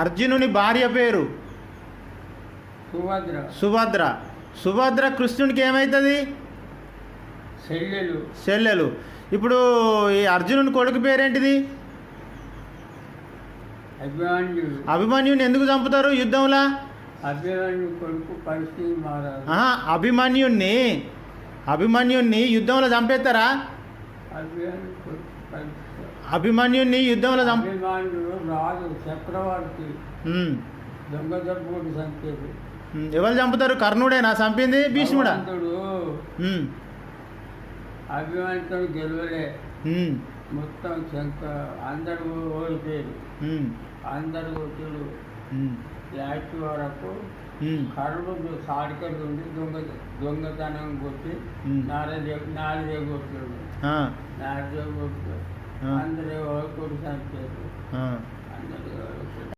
అర్జునుని భార్య పేరు సుభద్ర. సుభద్ర. సుభద్ర కృష్ణునికి ఏమవుతుంది? చెల్లెలు. ఇప్పుడు ఈ అర్జునుని కొడుకు పేరేంటిది? అభిమన్యుని ఎందుకు చంపుతారు యుద్ధంలో? అభిమన్యుని యుద్ధంలో చంపేస్తారా? అభిమన్యుని యుద్ధంలో రాజు చక్రవర్తి దొంగ చంపేది. ఎవరు చంపుతారు? కర్ణుడేనా చంపింది? భీష్ముడా? అభిమన్యుడు గెలవలే, మొత్తం అందరూ ఓడిపోయారు. అందరూ వచ్చాడు లాస్ట్ వరకు. కర్ణుడు సాడికలు ఉండి దొంగతనం కొట్టి నాలుగే కొట్టాడు. అందరూ ఓడిపోయి చంపారు. అందరూ